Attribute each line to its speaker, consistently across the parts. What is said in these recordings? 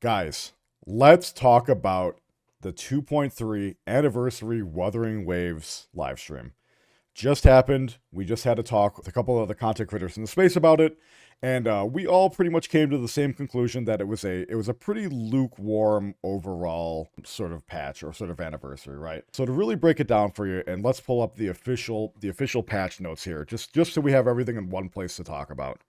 Speaker 1: Guys, let's talk about the 2.3 anniversary Wuthering Waves livestream. Just happened. We just had a talk with a couple of the content creators in the space about it, and we all pretty much came to the same conclusion that it was a pretty lukewarm overall sort of patch or sort of anniversary, right? So to really break it down for you, and let's pull up the official patch notes here, just so we have everything in one place to talk about.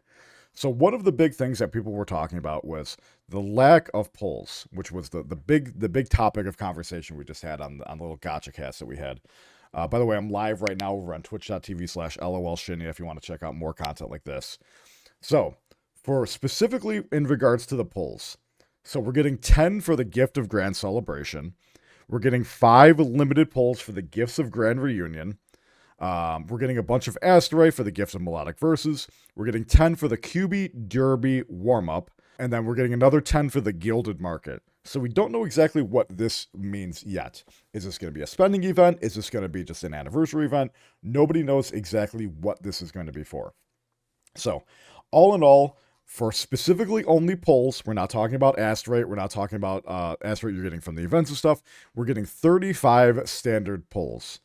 Speaker 1: So one of the big things that people were talking about was the lack of polls, which was the big topic of conversation we just had on the little gotcha cast that we had. By the way, I'm live right now over on twitch.tv/lolShinya if you want to check out more content like this. So, for specifically in regards to the polls, so we're getting 10 for the Gift of Grand Celebration. We're getting 5 limited polls for the Gifts of Grand Reunion. We're getting a bunch of Asteroid for the Gift of Melodic Verses. We're getting 10 for the QB Derby Warm-Up. And then we're getting another 10 for the Gilded Market. So we don't know exactly what this means yet. Is this going to be a spending event? Is this going to be just an anniversary event? Nobody knows exactly what this is going to be for. So, all in all, for specifically only polls, we're not talking about Asteroid. We're not talking about Asteroid you're getting from the events and stuff. We're getting 35 standard polls,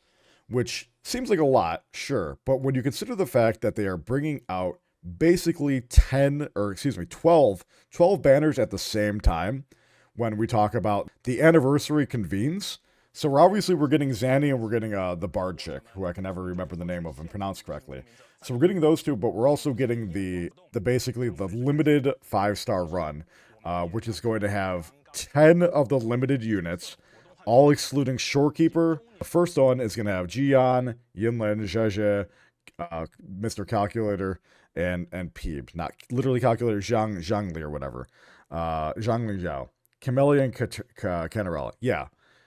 Speaker 1: which seems like a lot, sure. But when you consider the fact that they are bringing out basically 12 banners at the same time when we talk about the anniversary convenes. So we're getting Zanny and we're getting the Bard chick, who I can never remember the name of and pronounce correctly. So we're getting those two, but we're also getting the basically the limited 5-star run, which is going to have 10 of the limited units, all excluding Shorekeeper. The first one is going to have Jian, Yinlin, Zhezhe, Mr. Calculator, and Peeb. Not literally Calculator, Zhangli or whatever. Zhangli Zhao. Camellia and Canarella. Yeah.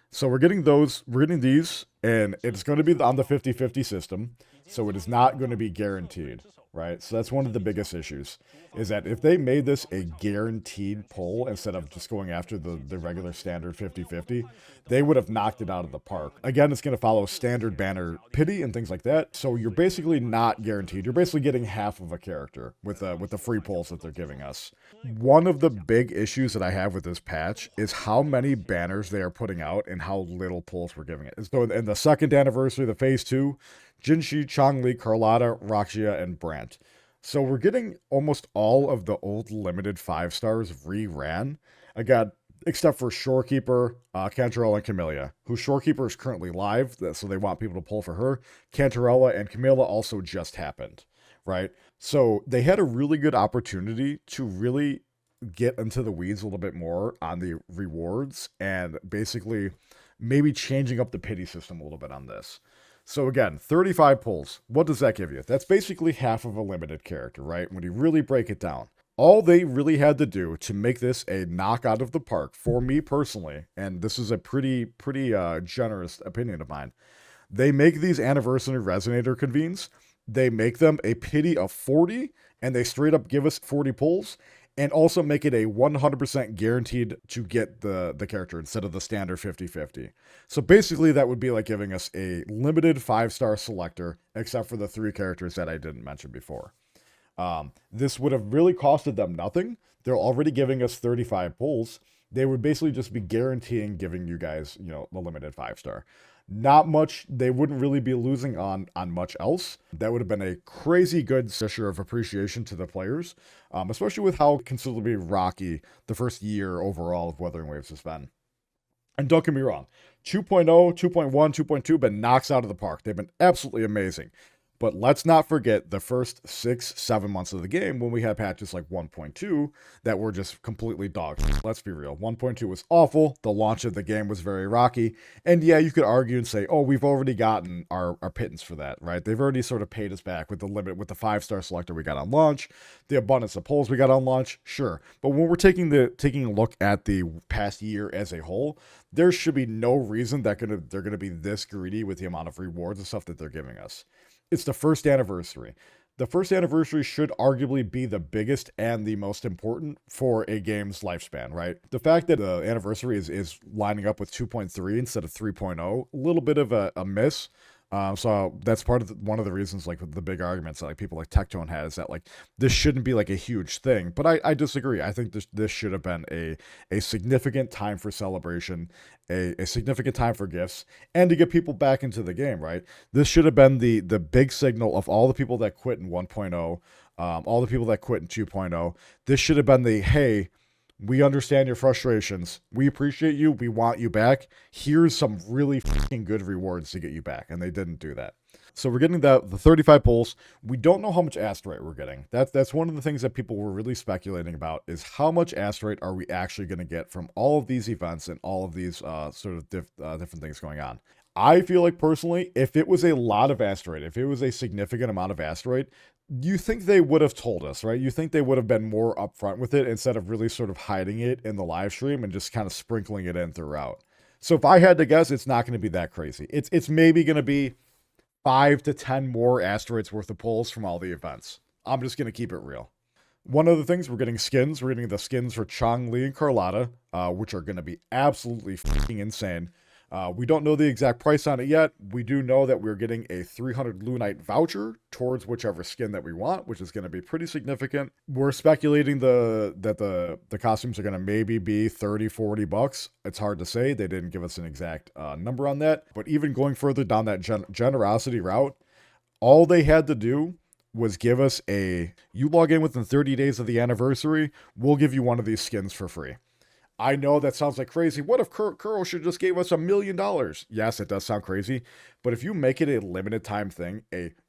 Speaker 1: So we're getting these, and it's going to be on the 50-50 system, so it is not going to be guaranteed, right? So that's one of the biggest issues, is that if they made this a guaranteed pull instead of just going after the regular standard 50-50, they would have knocked it out of the park. Again, it's going to follow standard banner pity and things like that, so you're basically not guaranteed. You're basically getting half of a character with the free pulls that they're giving us. One of the big issues that I have with this patch is how many banners they are putting out and how little pulls we're giving it. So in the second anniversary, the phase 2, Jinshi, Changli, Carlotta, Rakshia, and Brant. So we're getting almost all of the old limited 5-stars re-ran. Again, except for Shorekeeper, Cantarella, and Camellia, who Shorekeeper is currently live, so they want people to pull for her. Cantarella and Camilla also just happened, right? So they had a really good opportunity to really get into the weeds a little bit more on the rewards and basically maybe changing up the pity system a little bit on this. So again, 35 pulls. What does that give you? That's basically half of a limited character, right? When you really break it down. All they really had to do to make this a knockout of the park, for me personally, and this is a pretty generous opinion of mine, they make these anniversary resonator convenes, they make them a pity of 40, and they straight up give us 40 pulls, and also make it a 100% guaranteed to get the character instead of the standard 50-50. So basically that would be like giving us a limited 5-star selector, except for the 3 characters that I didn't mention before. This would have really costed them nothing. They're already giving us 35 pulls. They would basically just be guaranteeing giving you guys, the limited 5-star. Not much. They wouldn't really be losing on much else. That would have been a crazy good gesture of appreciation to the players, especially with how considerably rocky the first year overall of Wuthering Waves has been. And don't get me wrong, 2.0, 2.1, 2.2 been knocks out of the park. They've been absolutely amazing. But let's not forget the first 6-7 months of the game when we had patches like 1.2 that were just completely dog shit. Let's be real. 1.2 was awful. The launch of the game was very rocky. And yeah, you could argue and say, oh, we've already gotten our pittance for that, right? They've already sort of paid us back with the 5-star selector we got on launch, the abundance of polls we got on launch, sure. But when we're taking a look at the past year as a whole, there should be no reason that they're gonna be this greedy with the amount of rewards and stuff that they're giving us. It's the first anniversary. The first anniversary should arguably be the biggest and the most important for a game's lifespan, right? The fact that the anniversary is lining up with 2.3 instead of 3.0, a little bit of a miss. So that's part of one of the reasons, like with the big arguments that like people like Tectone had, is that like this shouldn't be like a huge thing. But I disagree. I think this should have been a significant time for celebration, a significant time for gifts, and to get people back into the game. Right. This should have been the big signal of all the people that quit in 1.0, all the people that quit in 2.0. This should have been the hey. We understand your frustrations. We appreciate you. We want you back. Here's some really fucking good rewards to get you back. And they didn't do that. So we're getting the 35 pulls. We don't know how much asteroid we're getting. That's one of the things that people were really speculating about, is how much asteroid are we actually going to get from all of these events and all of these sort of different things going on. I feel like personally, if it was a lot of asteroid, if it was a significant amount of asteroid, you think they would have told us, right? You think they would have been more upfront with it instead of really sort of hiding it in the live stream and just kind of sprinkling it in throughout. So if I had to guess, it's not going to be that crazy. It's maybe going to be 5 to 10 more asteroids worth of pulls from all the events. I'm just going to keep it real. One of the things, we're getting skins. We're getting the skins for Chong, Li, and Carlotta, which are going to be absolutely fucking insane. We don't know the exact price on it yet. We do know that we're getting a 300 Lunite voucher towards whichever skin that we want, which is going to be pretty significant. We're speculating that the costumes are going to maybe be 30, 40 bucks. It's hard to say. They didn't give us an exact number on that. But even going further down that generosity route, all they had to do was give us you log in within 30 days of the anniversary, we'll give you one of these skins for free. I know that sounds like crazy. What if Kuro should just gave us $1 million? Yes, it does sound crazy. But if you make it a limited time thing,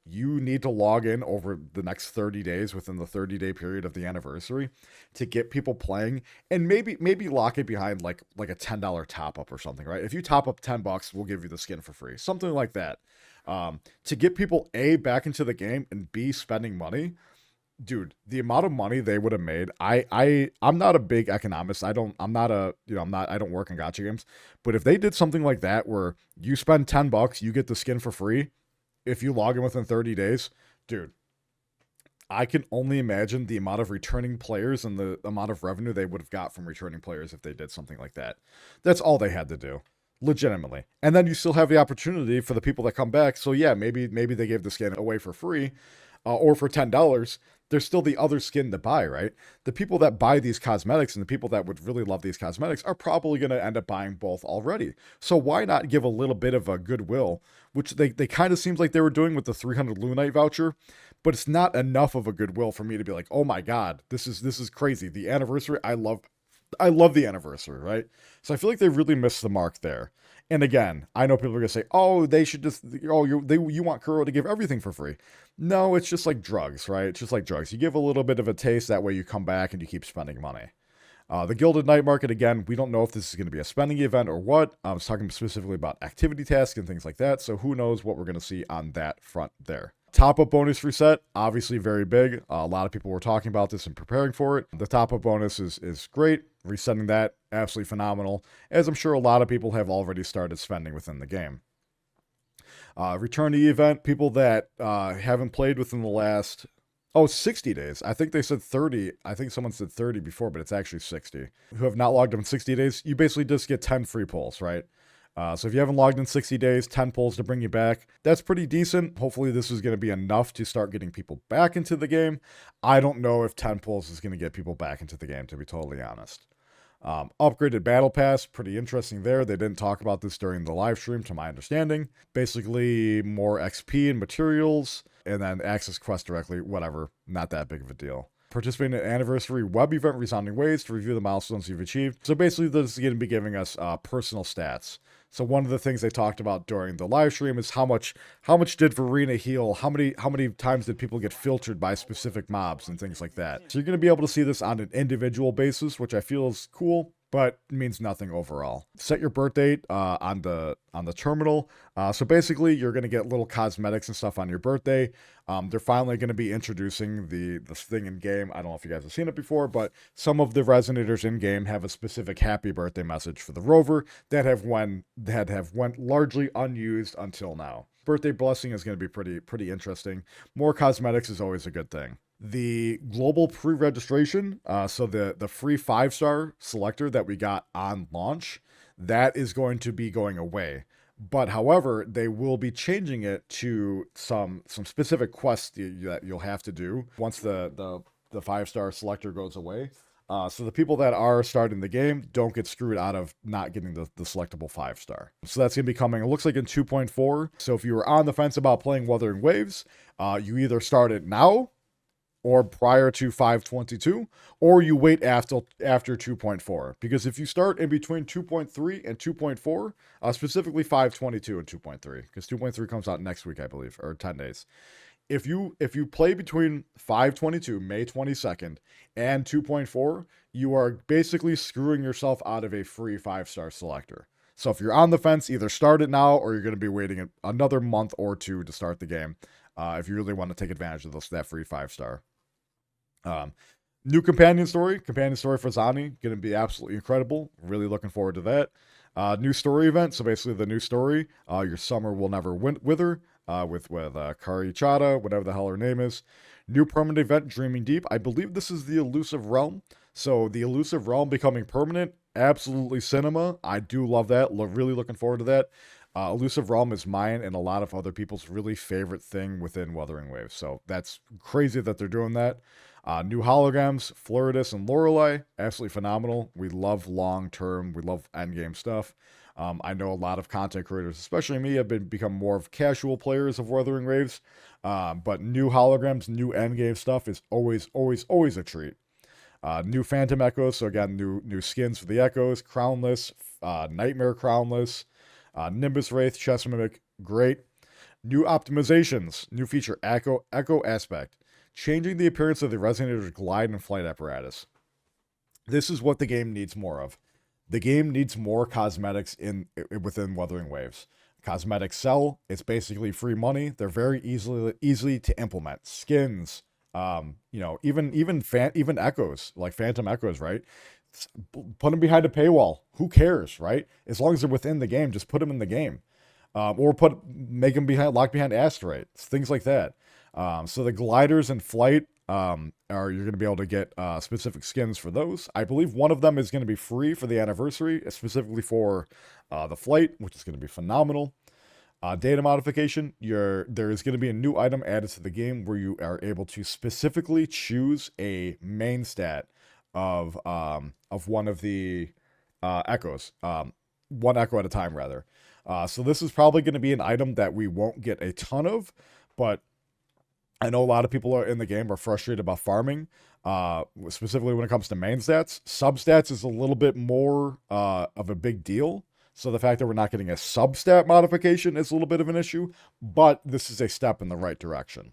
Speaker 1: you need to log in over the next 30 days within the 30-day period of the anniversary to get people playing, and maybe lock it behind like a $10 top up or something, right? If you top up $10, we'll give you the skin for free. Something like that. To get people A, back into the game, and B, spending money. Dude, the amount of money they would have made. I'm not a big economist. I don't work in gacha games. But if they did something like that where you spend $10, you get the skin for free if you log in within 30 days, dude, I can only imagine the amount of returning players and the amount of revenue they would have got from returning players if they did something like that. That's all they had to do. Legitimately. And then you still have the opportunity for the people that come back. So yeah, maybe they gave the skin away for free. Or for $10, there's still the other skin to buy, right? The people that buy these cosmetics and the people that would really love these cosmetics are probably going to end up buying both already. So why not give a little bit of a goodwill, which they kind of seems like they were doing with the 300 Lunite voucher, but it's not enough of a goodwill for me to be like, oh my God, this is crazy. The anniversary, I love the anniversary, right? So I feel like they really missed the mark there. And again, I know people are going to say, oh, they should just, you want Kuro to give everything for free. No, it's just like drugs, right? It's just like drugs. You give a little bit of a taste, that way you come back and you keep spending money. The Gilded Night Market, again, we don't know if this is going to be a spending event or what. I was talking specifically about activity tasks and things like that, so who knows what we're going to see on that front there. Top-up bonus reset, obviously very big. A lot of people were talking about this and preparing for it. The top-up bonus is great. Resetting that, absolutely phenomenal, as I'm sure a lot of people have already started spending within the game. Returnee event, people that haven't played within the last 60 days. I think they said 30. I think someone said 30 before, but it's actually 60. Who have not logged in 60 days, you basically just get 10 free pulls, right? So if you haven't logged in 60 days, 10 pulls to bring you back. That's pretty decent. Hopefully this is going to be enough to start getting people back into the game. I don't know if 10 pulls is going to get people back into the game, to be totally honest. Upgraded Battle Pass, pretty interesting there. They didn't talk about this during the live stream, to my understanding. Basically, more XP and materials, and then access quests directly, whatever. Not that big of a deal. Participate in an anniversary web event, Resounding Ways, to review the milestones you've achieved. So basically, this is going to be giving us personal stats. So one of the things they talked about during the live stream is how much did Verena heal? How many times did people get filtered by specific mobs and things like that? So you're going to be able to see this on an individual basis, which I feel is cool, but means nothing overall. Set your birth date on the terminal. So basically, you're going to get little cosmetics and stuff on your birthday. They're finally going to be introducing this thing in game. I don't know if you guys have seen it before, but some of the resonators in game have a specific happy birthday message for the rover that have went largely unused until now. Birthday blessing is going to be pretty interesting. More cosmetics is always a good thing. The global pre-registration, so the free 5-star selector that we got on launch, that is going to be going away. But however, they will be changing it to some specific quests that you'll have to do once the 5-star selector goes away. So the people that are starting the game don't get screwed out of not getting the selectable 5-star. So that's going to be coming, it looks like in 2.4. So if you were on the fence about playing Wuthering Waves, you either start it now or prior to 5.22, or you wait after 2.4. Because if you start in between 2.3 and 2.4, specifically 5.22 and 2.3, because 2.3 comes out next week, I believe, or 10 days. If you play between 5.22, May 22nd, and 2.4, you are basically screwing yourself out of a free 5-star selector. So if you're on the fence, either start it now or you're going to be waiting another month or two to start the game. If you really want to take advantage of that free 5-star. New companion story for Zani, going to be absolutely incredible. Really looking forward to that. New story event. So basically, the new story, your summer will never wither. With Kari Chada, whatever the hell her name is. New permanent event, Dreaming Deep. I believe this is the Elusive Realm. So the Elusive Realm becoming permanent, absolutely cinema. I do love that. Really looking forward to that. Elusive Realm is mine and a lot of other people's really favorite thing within Wuthering Waves. So that's crazy that they're doing that. New holograms, Floridus and Lorelei, absolutely phenomenal. We love long-term, we love endgame stuff. I know a lot of content creators, especially me, have become more of casual players of Wuthering Waves. But new holograms, new endgame stuff is always a treat. New Phantom Echoes, so again, new skins for the Echoes, Crownless, Nightmare Crownless, Nimbus Wraith, Chest Mimic, great. New optimizations, new feature, Echo Aspect, changing the appearance of the Resonator's glide and flight apparatus. This is what the game needs more of. The game needs more cosmetics within Wuthering Waves. Cosmetics sell. It's basically free money. They're very easily to implement. Skins, even echoes, like Phantom Echoes, right? Put them behind a paywall. Who cares, right? As long as they're within the game, just put them in the game. Or make them locked behind asteroids, things like that. So the gliders and flight, you're going to be able to get specific skins for those. I believe one of them is going to be free for the anniversary, specifically for the flight, which is going to be phenomenal. Data modification, there is going to be a new item added to the game where you are able to specifically choose a main stat of one of the echoes, one echo at a time rather. So this is probably going to be an item that we won't get a ton of, but I know a lot of people in the game are frustrated about farming, specifically when it comes to main stats. Substats is a little bit more of a big deal. So the fact that we're not getting a substat modification is a little bit of an issue, but this is a step in the right direction.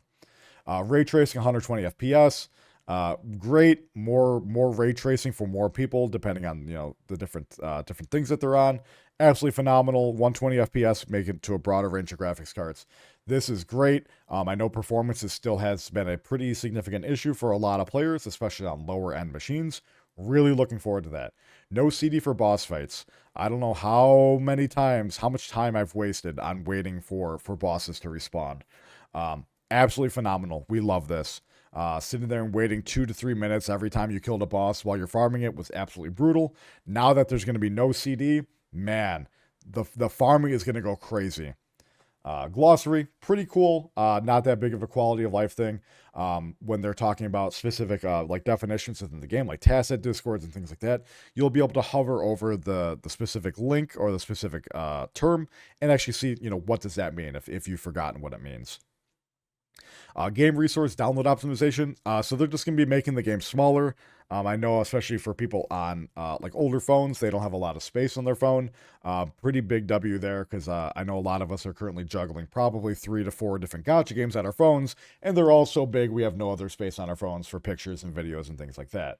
Speaker 1: Ray tracing 120 FPS. Great, more ray tracing for more people, depending on the different things that they're on. Absolutely phenomenal. 120 FPS, make it to a broader range of graphics cards. This is great. I know performance still has been a pretty significant issue for a lot of players, especially on lower end machines. Really looking forward to that. No CD for boss fights. I don't know how much time I've wasted on waiting for bosses to respawn. Absolutely phenomenal. We love this. Sitting there and waiting 2 to 3 minutes every time you killed a boss while you're farming it was absolutely brutal. Now that there's going to be no CD, man, the farming is going to go crazy. Glossary, pretty cool. Not that big of a quality of life thing. When they're talking about specific like definitions within the game, like tacit discords and things like that, you'll be able to hover over the specific link or the specific term and actually see, what does that mean if you've forgotten what it means. Game resource download optimization. So they're just going to be making the game smaller. I know, especially for people on like older phones, they don't have a lot of space on their phone. Pretty big W there, because I know a lot of us are currently juggling probably 3 to 4 different gacha games on our phones, and they're all so big we have no other space on our phones for pictures and videos and things like that.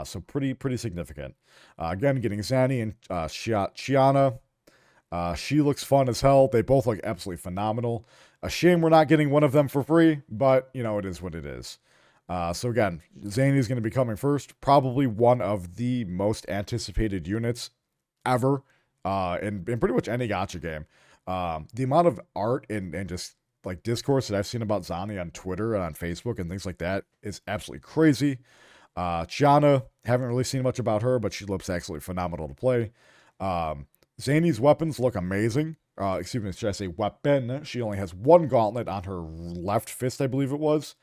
Speaker 1: So pretty significant. Again, getting Zani and Shinya. She looks fun as hell. They both look absolutely phenomenal. A shame we're not getting one of them for free, but, it is what it is. So again, Zani is going to be coming first. Probably one of the most anticipated units ever in pretty much any gacha game. The amount of art and just like discourse that I've seen about Zani on Twitter and on Facebook and things like that is absolutely crazy. Chiana, haven't really seen much about her, but she looks absolutely phenomenal to play. Zani's weapons look amazing. excuse me, should I say weapon? She only has one gauntlet on her left fist, I believe it was.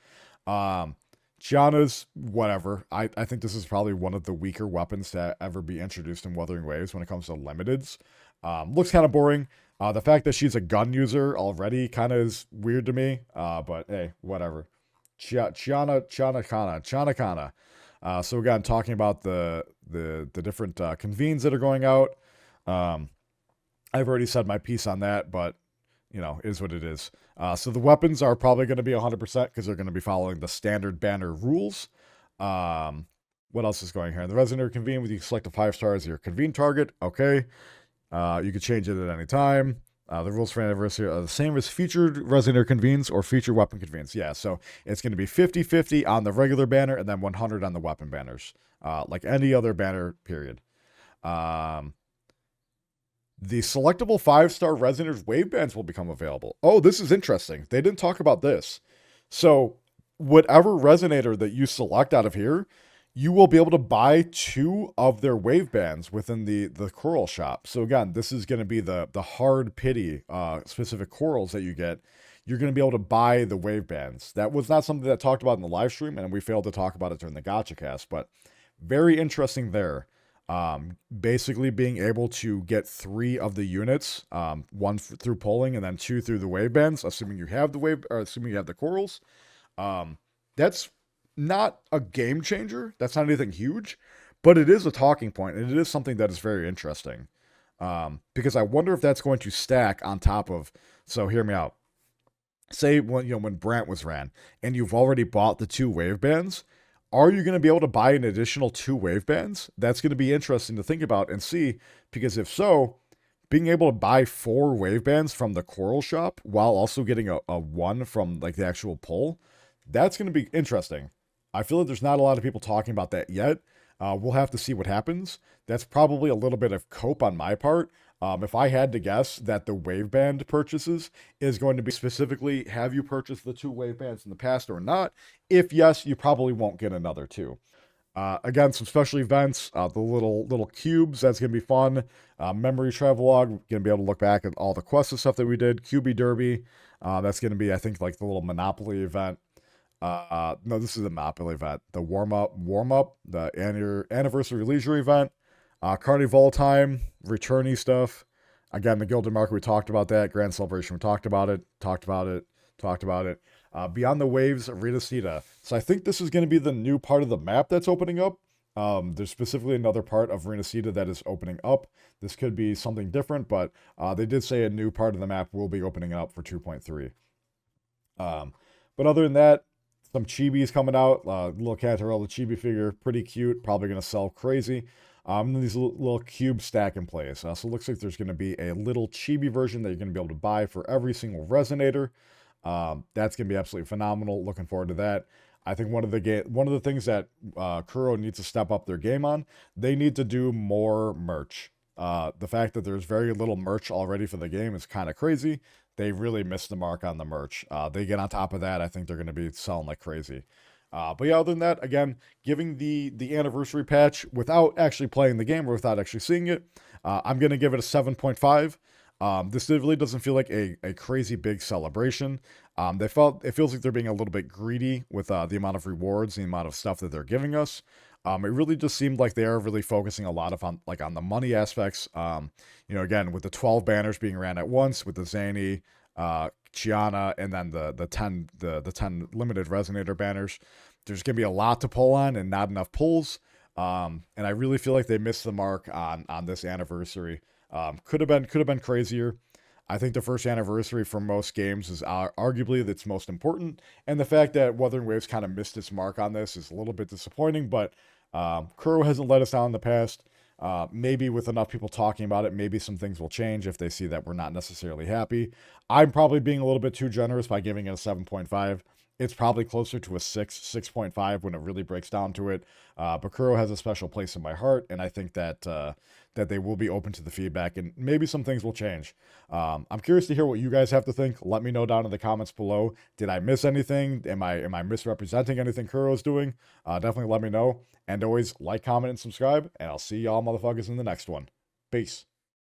Speaker 1: Chiana's whatever. I think this is probably one of the weaker weapons to ever be introduced in Wuthering Waves when it comes to limiteds. Looks kind of boring. The fact that she's a gun user already kind of is weird to me. But hey, whatever. Chiana Kana. So again, talking about the different convenes that are going out. I've already said my piece on that, but you know, is what it is. So the weapons are probably going to be 100% because they're going to be following the standard banner rules. What else is going here? The Resonator Convene, with you select a 5-star as your convene target. Okay. You can change it at any time. The rules for anniversary are the same as featured Resonator Convenes or featured weapon convenes. Yeah, so it's going to be 50-50 on the regular banner and then 100 on the weapon banners. Like any other banner, period. The selectable 5-star Resonators wave bands will become available. Oh, this is interesting. They didn't talk about this. So, whatever Resonator that you select out of here, you will be able to buy 2 of their wave bands within the coral shop. So again, this is going to be the hard pity specific corals that you get. You're going to be able to buy the wave bands. That was not something that talked about in the live stream, and we failed to talk about it during the Gacha cast, but very interesting there. Basically being able to get 3 of the units, 1 through polling and then 2 through the wave bands, assuming you have the wave, or assuming you have the corals. That's not a game changer. That's not anything huge, but it is a talking point, and it is something that is very interesting. Because I wonder if that's going to stack on top of. So hear me out. Say when Brant was ran, and you've already bought the 2 wave bands. Are you going to be able to buy an additional 2 wave bands? That's going to be interesting to think about and see, because if so, being able to buy 4 wave bands from the coral shop while also getting a 1 from like the actual pull, that's going to be interesting. I feel like there's not a lot of people talking about that yet. We'll have to see what happens. That's probably a little bit of cope on my part. If I had to guess that the wave band purchases is going to be specifically, have you purchased the 2 wave bands in the past or not? If yes, you probably won't get another 2. Again, some special events, the little cubes, that's going to be fun. Memory travelogue, going to be able to look back at all the quests and stuff that we did. QB Derby, that's going to be, I think, like the little Monopoly event. No, this is the Monopoly event. The warm-up, the anniversary leisure event. Carnival time, returnee stuff. Again, the Gilded Market, we talked about that. Grand Celebration, we talked about it. Beyond the Waves, Rita Sita. So I think this is going to be the new part of the map that's opening up. There's specifically another part of Rita Sita that is opening up. This could be something different, but they did say a new part of the map will be opening up for 2.3. But other than that, some chibis coming out. Little Cantarella chibi figure, pretty cute. Probably going to sell crazy. And these little cube stack in place. So it looks like there's going to be a little chibi version that you're going to be able to buy for every single Resonator. That's going to be absolutely phenomenal. Looking forward to that. I think one of the things that Kuro needs to step up their game on, they need to do more merch. The fact that there's very little merch already for the game is kind of crazy. They really missed the mark on the merch. They get on top of that, I think they're going to be selling like crazy. But yeah, other than that, again, giving the anniversary patch without actually playing the game or without actually seeing it, I'm going to give it a 7.5. This really doesn't feel like a crazy big celebration. It feels like they're being a little bit greedy with the amount of rewards, the amount of stuff that they're giving us. It really just seemed like they are really focusing a lot on the money aspects. Again, with the 12 banners being ran at once, with the Zany, Chiana, and then the 10 limited Resonator banners. There's gonna be a lot to pull on and not enough pulls. And I really feel like they missed the mark on this anniversary. Could have been crazier. I think the first anniversary for most games is arguably that's most important, and the fact that Wuthering Waves kind of missed its mark on this is a little bit disappointing. But Kuro hasn't let us down in the past. Maybe with enough people talking about it, maybe some things will change if they see that we're not necessarily happy. I'm probably being a little bit too generous by giving it a 7.5. It's probably closer to a 6.5 when it really breaks down to it. But Kuro has a special place in my heart, and I think that they will be open to the feedback, and maybe some things will change. I'm curious to hear what you guys have to think. Let me know down in the comments below. Did I miss anything? Am I misrepresenting anything Kuro's doing? Definitely let me know. And always like, comment, and subscribe, and I'll see y'all motherfuckers in the next one. Peace.